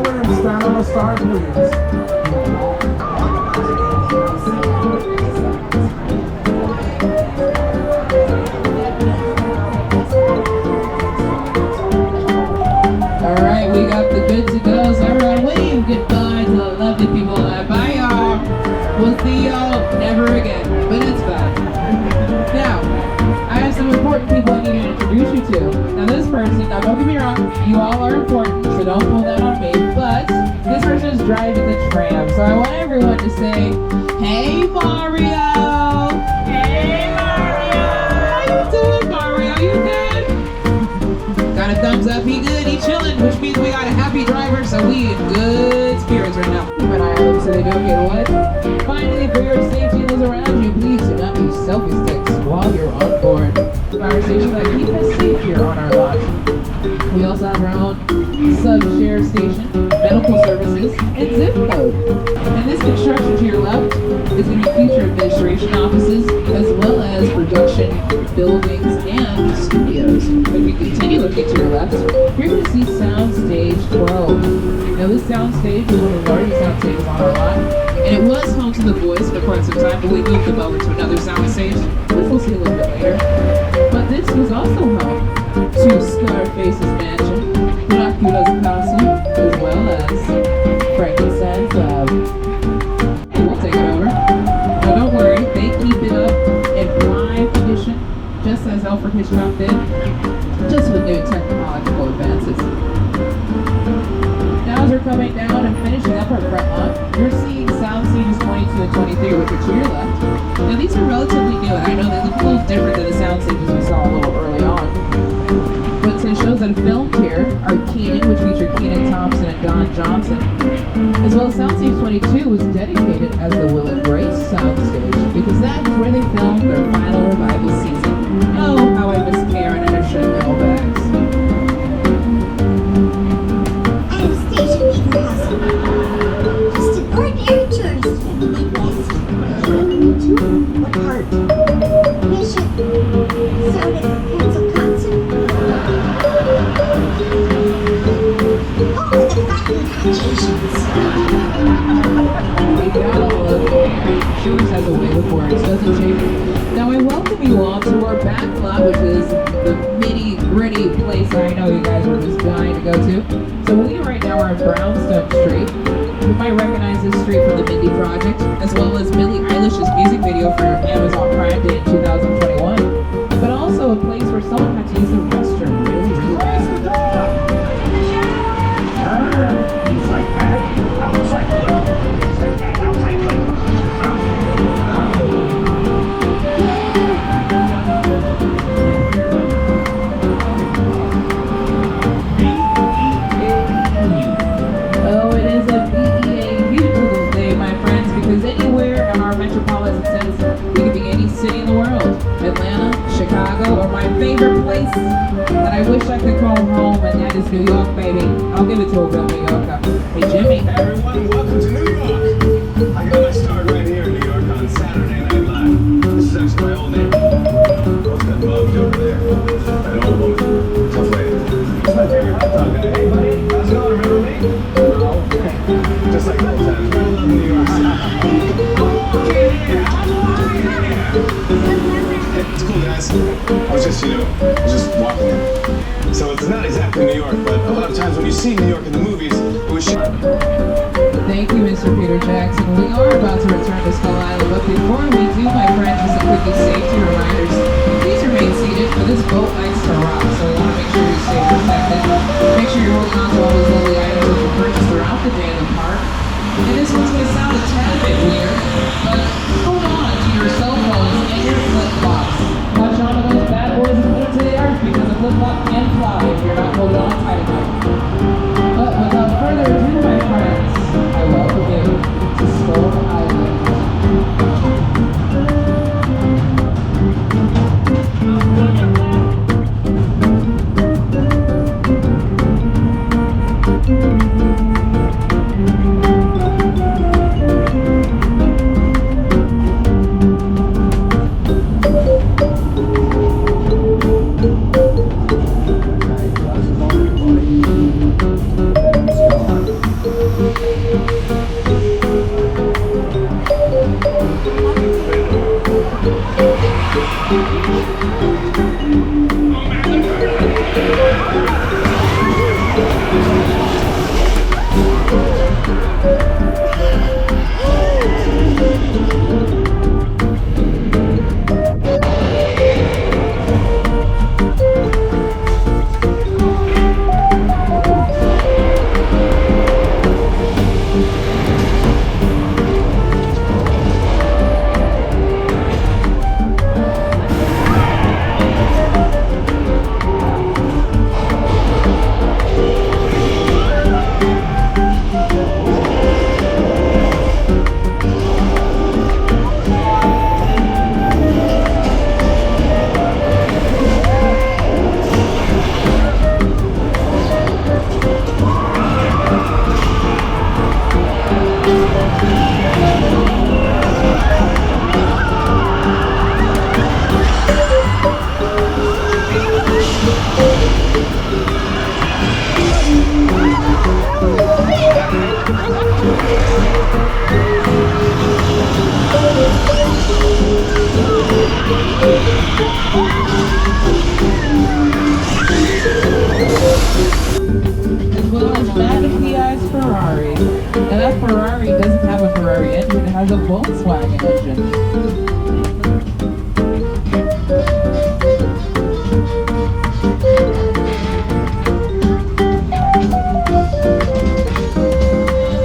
over and stand on the star, please. Alright, we got the good to goes. Alright, wave goodbye to the lovely people. Bye y'all. We'll see y'all never again. But it's fine. Now, I have some important people I need to introduce you to. Now this person, now don't get me wrong, you all are important, so don't pull that on me. But this person is driving the tram. So I want everyone to say, hey Mario! Hey Mario! How you doing, Mario? You good? Got a thumbs up, he good, he chilling, which means we got a happy driver, so we in good spirits right now. Keep an eye on them so they don't get wet. Finally, for your safety and those around you, please do not use selfie sticks while you're on board. Fire station that keep us safe here on our lot. We also have our own sub-share station, medical services, and zip code. And this construction to your left is going to be future administration offices, as well as production buildings and studios. When you continue looking to your left, you're going to see Soundstage 12. Now this soundstage is one of the largest soundstages on our lot, and it was home to The Voice for quite some time, but we moved them over to another soundstage, which we'll see a little bit later. But this was also home to Scarface's mansion, Dracula's castle, as well as Frankenstein's lab. We'll take it over. Now don't worry, they keep it up in prime condition, just as Alfred Hitchcock did, just with new technological advances. Now as we're coming down and finishing up our front lawn, you're seeing sound stages 22 and 23, which are to your left. Now these are relatively new, and I know they look a little different than the sound stages we saw a little early on. But since shows that are filmed here are Kenan, which featured Kenan Thompson and Don Johnson, as well as Soundstage 22 was dedicated as the Will and Grace Soundstage, because that's where they filmed their final revival season. Oh, how I miss Karen and her Chanel bags. I'm Station Leader Hustle. Just an ordinary tourist from the Midwest. Me too. What part? Mission. Soda. Pencil concert. Oh, the button occasions. We got all of it. She always has a way with words, doesn't she? Now I welcome you all to our back lot, which is the nitty gritty place I know you guys were just dying to go to. So we right now are on Brownstone Street. You might recognize this street from the Mindy Project, as well as Billie Eilish's music video for Amazon Prime Day in 2021. But also a place where someone had to use the restroom really badly. Oh, it is a BEA beautiful day, my friends, because anywhere in our metropolitan citizen, we could be any city in the world. Atlanta, Chicago, or my favorite place that I wish I could call home, and that is New York, baby. I'll give it to a real New Yorker. Hey, Jimmy. Hey everyone, welcome to New York. I got my start right here in New York on Saturday Night Live. This is actually my old neighborhood. What's that bugged over there? That old woman. Tough lady. It's my favorite hot dog guy. Hey buddy, how's it going? Remember me? Oh, okay. Just like old times. I love New York City. It's cool guys. I was just walking in. So it's not exactly New York, but a lot of times when you see New York in the movies, it was shot. Thank you, Mr. Peter Jackson. We are about to return to Skull Island, but before we do, my friends, just a quick safety reminders. Please remain seated, for this boat likes to rock, so we want to make sure you stay protected. Make sure you're holding on to all those lovely items that you purchased throughout the day in the park. And this one's going to sound a tad bit weird, but hold on to your cell phones and your flip-flops. Watch out for those bad boys and put them to the earth, because a flip-flop can fly if you're not holding on tight enough. But without further ado, my friends, I welcome you to Skull Island. Ferrari engine, it has a Volkswagen engine.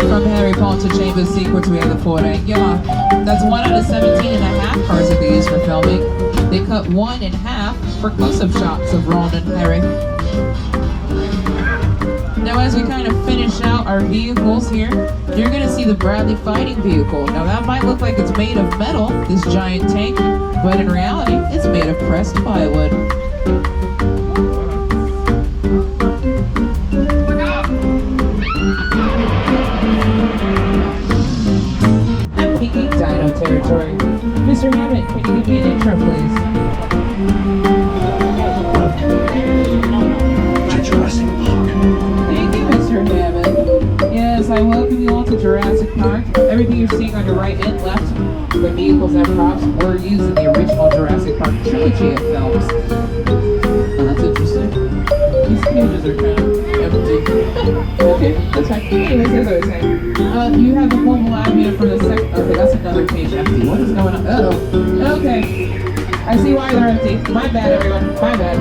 From Harry Potter Chamber of Secrets, we have the Ford Anglia. That's 1 out of 17 and a half cars that they used for filming. They cut one in half for close-up shots of Ron and Harry. Now, as we kind of finish out our vehicles here, you're going to see the Bradley fighting vehicle. Now, that might look like it's made of metal, this giant tank, but in reality, it's made of pressed plywood. I'm peeking dino territory. Mr. Hammond, can you give me an intro, please? Jurassic Park. Thank you, Mr. Hammond. Yes, I welcome you all to Jurassic Park. Everything you're seeing on your right and left, the vehicles and props, were used in the original Jurassic Park trilogy of films. Oh, that's interesting. These cages are kind of empty. Okay, that's fine. Anyways, as I was saying, you have the mobile avenue for the second. Okay, that's another cage empty. What is going on? Uh-oh. Okay. I see why they're empty. My bad, everyone. My bad.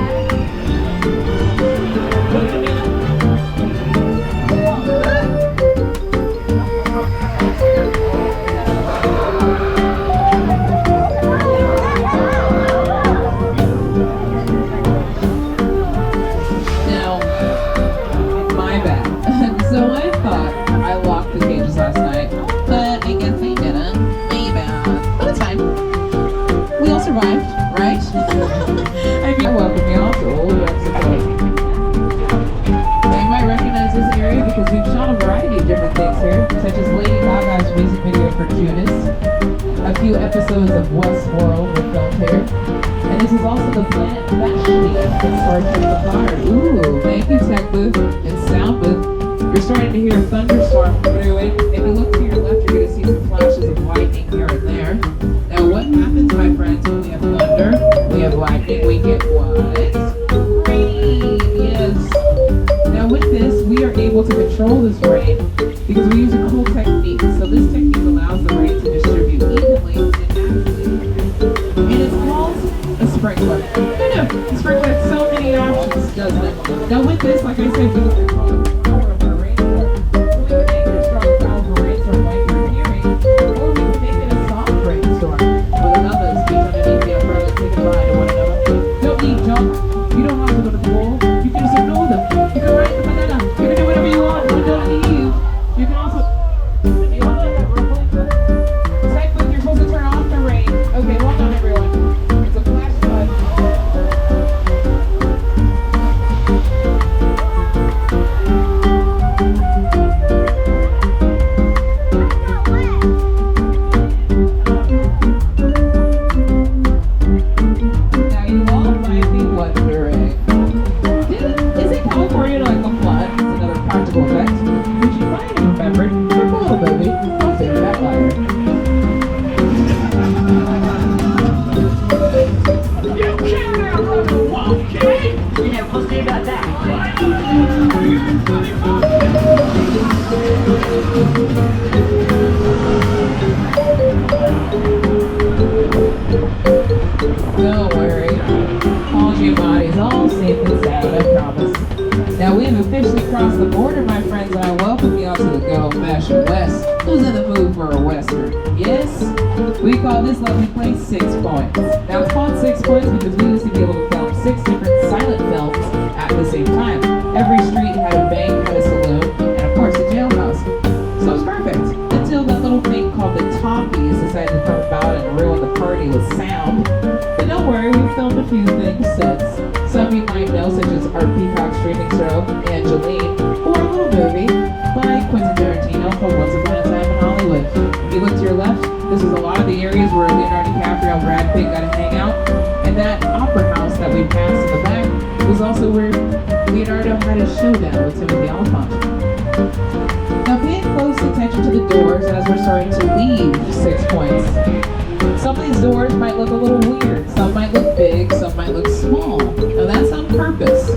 Because we've shot a variety of different things here, such as Lady Gaga's music video for Judas, a few episodes of Westworld were filmed here, and this is also the Planet Vashti in Star Trek Picard. Ooh, thank you, Tech Booth and Sound Booth. You're starting to hear a thunderstorm brewing. If you look to your left, you're going to see some flashes of lightning here and there. Now, what happens, my friends, when we have thunder, we have lightning, we get what? Rain, yes. Now with this, we are able to control this rain because we use a cool technique. So this technique allows the rain to distribute evenly and naturally. And it's called a sprinkler. I know, the sprinkler has so many options, doesn't it? Now with this, like I said, we can control the power of a rainstorm. So we can make it a strong power of a rainstorm like you're hearing, or we can make it a soft rainstorm with another speech underneath the umbrella, say goodbye to one another. Don't need jump. You don't have to go to the pool. You can just ignore them. You can ride the banana. You can do whatever you want. We don't need. You can also. You want to have real Type with you're supposed to turn off the rain. Okay, well done, everyone. It's a flash flood. Now you all might be wondering. Isn't California like a flood? It's another practical effect, which you might have remembered from a little movie. I'll save that later. You can't outrun the wolf, kid! Yeah, we'll see about that. Don't worry. All your bodies all safe and sound, I promise. Now we have officially crossed the border, my friends, and I welcome you all to the good old-fashioned West. Who's in the mood for a Western? Yes? We call this lovely place 6 Points. Now it's called 6 Points because we used to be able to film 6 different silent films at the same time. Every street had a bank, had a saloon, and of course a jailhouse. So it's perfect. Until that little thing called the Talkies decided to come about and ruin the party with sound. But don't worry, we've filmed a few things since. Some you might know, such as our Peacock streaming show, Angeline, or a little movie by Quentin Tarantino called Once Upon a Time in Hollywood. If you look to your left, this is a lot of the areas where Leonardo DiCaprio and Brad Pitt got to hang out. And that opera house that we passed in the back was also where Leonardo had a showdown with Timothy Olyphant. Now pay close attention to the doors as we're starting to leave 6 Points. Some of these doors might look a little weird. Some might look big, some might look small. Now that's on purpose.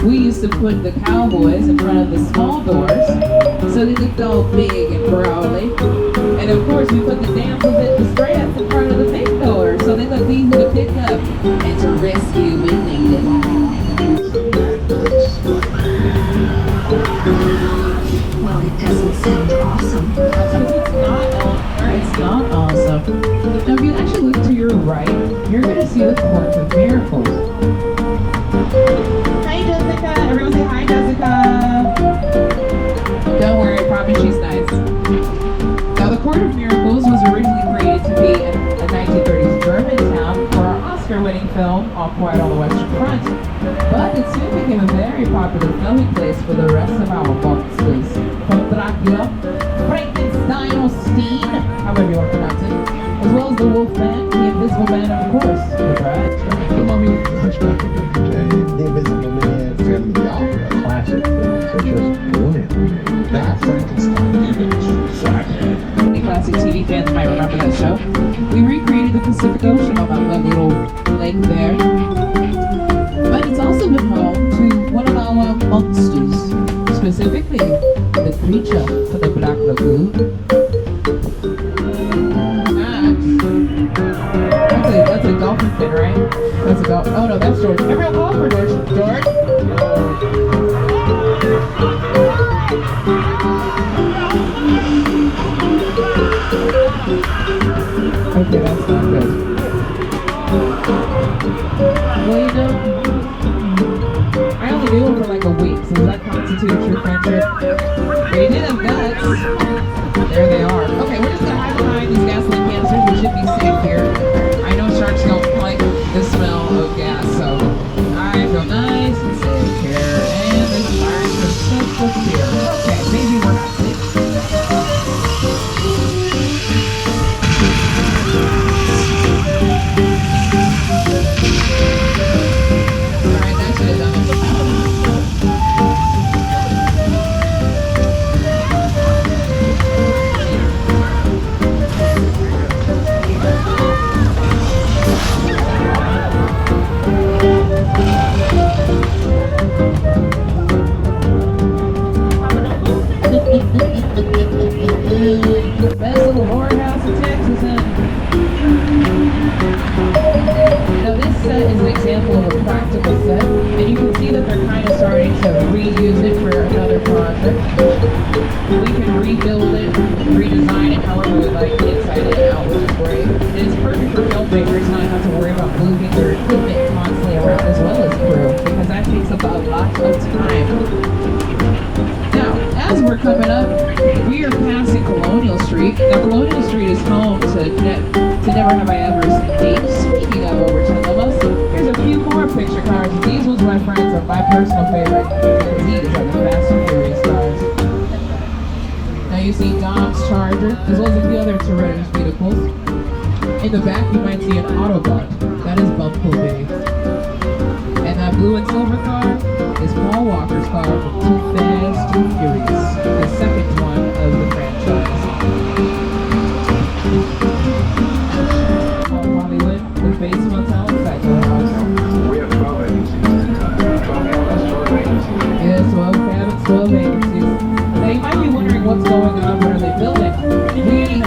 We used to put the cowboys in front of the small doors so So they looked all big and growly. And of course, we put the damsels in distress in front of the big door, so they looked easy to pick up and to rescue when needed. Well, it doesn't sound awesome. It's not awesome. Now, if you actually look to your right, you're going to see the Court of Miracles. Hi, Jessica. Everyone say hi, Jessica. Don't worry, I promise she's nice. Now, the Court of Miracles was originally created to be a 1930s German town for our Oscar-winning film, All Quiet on the Western Front. But it soon became a very popular filming place for the rest of our monsters. From Dracula, Frankenstein or Steen, however you want to pronounce it, as well as the Wolfman, the Invisible Man, and of course, the Bride. The Mummy, Hunchback of Notre Dame, The Invisible Man, Phantom of the Opera, classic films are just brilliant. That Frankenstein image, Flathead. Classic TV fans might remember that show. We recreated the Pacific Ocean on that little lake there. But it's also been home to one of our monsters, specifically the creature from the Black Lagoon. That's a dolphin fin, right? That's a dolphin. Oh no, that's George. Everyone call for George. George? Okay, that's not good. Well, you know, I only knew him for like a week, so does that constitute a true friendship? But he did have guts. There they are. Okay, we're just gonna hide behind these gasoline canisters. We should be safe here. I know sharks don't like the smell of gas, so I feel nice and safe here. And this fire is so clear. Okay, maybe we're not safe. Alright, that should have done it. The best little whorehouse in Texas, huh? Now this set is an example of a practical set, and you can see that they're kind of starting to reuse it for another project. We can rebuild it, redesign it however we like, inside and out, which is great. And it's perfect for filmmakers not have to worry about moving their equipment constantly around as well as crew, because that takes up a lot of time. Now, as we're coming up, we are passing Colonial Street. Now, Colonial Street is home to Never Have I Ever Seen. Speaking of over 10 of us, here's a few more picture cars. These ones, my friends, are my personal favorite, because these are the Fast and Furious cars. Now you see Dom's Charger, as well as a few other Toretto's vehicles. In the back, you might see an Autobot. That is Bumblebee. And that blue and silver car is Paul Walker's car from Too Fast, Too Furious, the second one of the franchise. Hollywood, the base motel, Psycho House. We have 12 vacancies. 12 vacancies. Yes, 12 cabins, 12 vacancies. Now you might be wondering what's going on, what are they building? We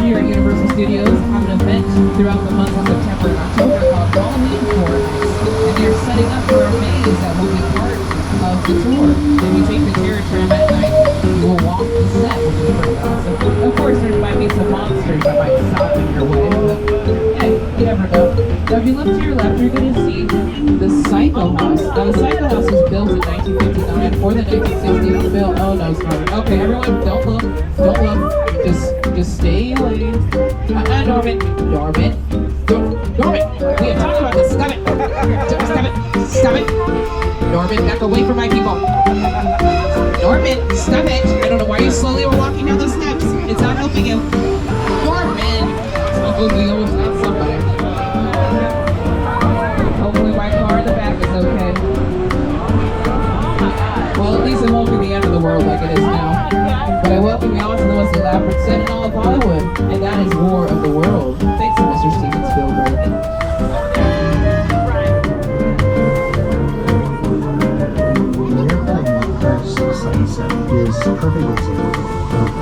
here at Universal Studios have an event throughout the month of September and October called Halloween Horror Nights. And they're setting up for a maze that will be part of the tour. If you take the Terror Tram at night, you will walk the set, which is pretty awesome. Of course, there might be some monsters that might stop in your way, but hey, you never know. Now, if you look to your left, you're going to see the Psycho House. Now, the Psycho House was built in 1959 for the 1960s film. Oh, no, sorry. Okay, everyone, don't look. Don't look. Just stay away. Norman. We are talking about this. Stop it. Stop it. Norman, back away from my people. Norman, stop it. I don't know why you slowly were walking down those steps. It's not helping you. Norman. Oh, we almost got somebody. Hopefully my car in the back is okay. Well, at least it won't be the end of the world like it is now. But I welcome you all to the most elaborate set in all of Hollywood, and that is War of the World. Thanks to Mr. Steven Spielberg. The airplane Sunset is a perfect example of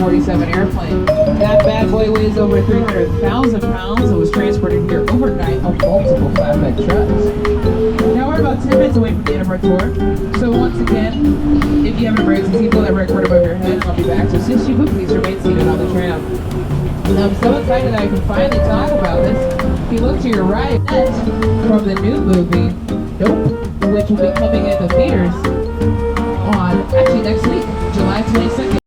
747 airplane. That bad boy weighs over 300,000 pounds and was transported here overnight on multiple flatbed trucks. Now we're about 10 minutes away from the end of our tour. So once again, if you have an emergency, pull that red cord above your head and I'll be back to assist you, but please remain seated on the tram. Now I'm so excited that I can finally talk about this. If you look to your right, from the new movie, Nope, which will be coming in the theaters